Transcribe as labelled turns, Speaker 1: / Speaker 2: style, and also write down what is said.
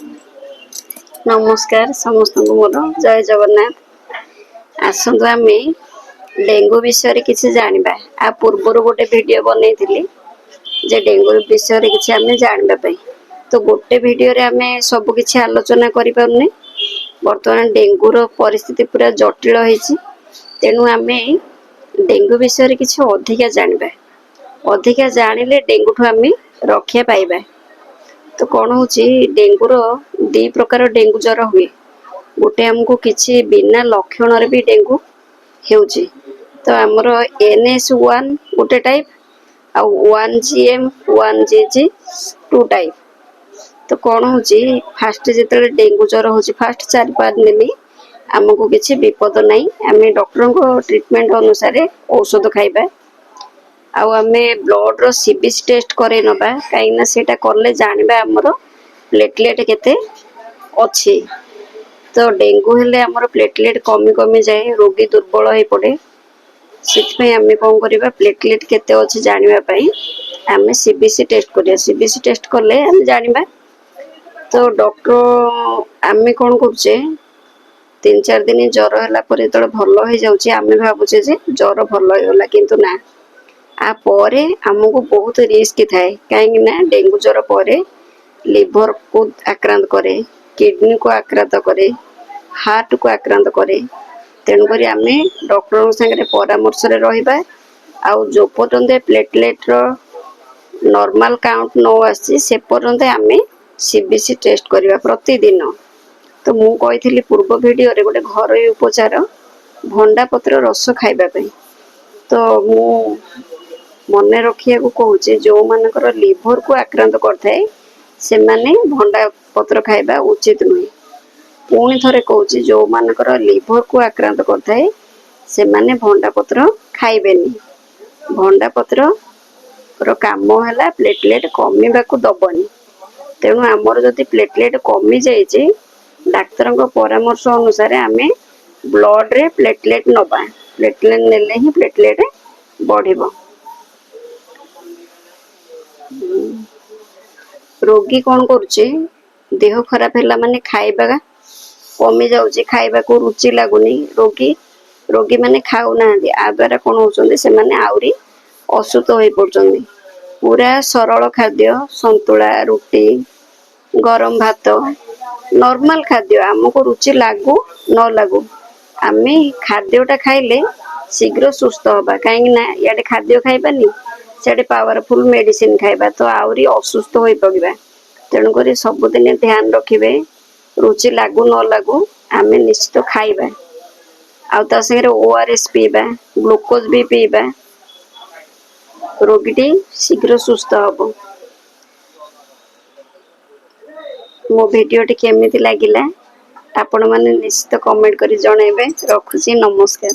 Speaker 1: नमस्कार समस्त को मोर जय जगन्नाथ। आसतु आम डेंगू विषय किसी जाना आ पूर्वर गोटे वीडियो बनई जे डेंगू विषय किसी आम जानापी तो गोटे वीडियो रे आम सब किसी आलोचना करें। बर्तमान डेंगूर परिस्थिति पूरा जटिल होती तेणु आम डेंगू विषय किसी अधिका जाना अधिका जानिले डेंगू ठू आम रक्षा पाइबा। तो कौन हो डेंगूर दी प्रकार डेंगू ज्वर हुए गोटे आमको किसी बिना लक्षण रे भी डेंगू होउची। तो आमर NS1 गोटे टाइप आ 1GM 1GG 2 टाइप। तो कौन हो फास्ट जिते डेंगू ज्वर हो फास्ट 4-5 दिन आमको किसी विपद नहीं आम डॉक्टर को ट्रीटमेंट अनुसार औषध खाइबा। आमे ब्लड रो सीबीसी टेस्ट करे नबा कहीं सेटा करले जानबा हमरो प्लेटलेट केते अच्छी। तो डेंगू हेले हमर प्लेटलेट कमी कमी जाए रोगी दुर्बल हो पड़े से आम कौन करवा प्लेटलेट केते अच्छी जानवा आम सीबीसी टेस्ट करिया सीबीसी टेस्ट कले आम जानबा। तो डॉक्टर आम कौन करुचे 3-4 दिन ज्वर है जो भल हो जाऊे आम भावुचे ज्वर भल होगा किंतु ना आपर आमको बहुत रिस्क थाए कहीं डेंगू ज्वर पर लिवर को आक्रांत करे किडनी को आक्रांत करे हार्ट को आक्रांत करे। तेणुक आम डॉक्टर सागर परामर्श रहा आउ जो पर्यंत प्लेटलेट रो नॉर्मल काउंट न आसी से पर्यंत आम सीबीसी टेस्ट करवा प्रतिदिन। तो मु कही पूर्व वीडियो रे गोटे घर उपचार भंडा पत्र रस खाइबा। तो मु मन रखिया को कहूँ जो मानकर लिवर को आक्रांत करता से माने भंडा पत्र खाइबा उचित नुहे। पुणी थरे कहूँ जो मानकर लिवर को आक्रांत करता से माने भंडा पत्र खाइबेनी। भंडा पत्र रो काम है प्लेटलेट कमीबा को दबनी। तेणु आमर जदि प्लेटलेट कमी जाइए डाक्तर परामर्श अनुसार आम ब्लड रे प्लेटलेट नबा प्लेटलेट नेले ही प्लेटलेट बढ़िबो। रोगी कौन करुचे देह खराब है माने खाइबा कमी जाऊँगी खाइबा को रुचि लगुनि रोगी माने खाऊ ना आ द्वारा कौन होचंदी से माने आउरी असुत हो पड़चंदी। पूरा सरल खाद्य संतुला रुटी गरम भात नॉर्मल खाद्य आमको रुचि लागू न लागू आम खाद्यटा खाइले शीघ्र सुस्थ हवा कहीं इे खाद्य खाइबानी से पावरफुल मेडिसिन खाइबा तो आउरी असुस्थ हो पड़ा। तेणुक सबुदिन ध्यान रखिए रुचि लागू न लागू आम निश्चित खाइबा आ सागर ORS पीबा ग्लूकोज भी पीबा रोगीटी शीघ्र सुस्थ हम। मो भिडियोटी केमिति लागिला आपण माने निश्चित कमेंट करी जणाइबे। रखुची नमस्कार।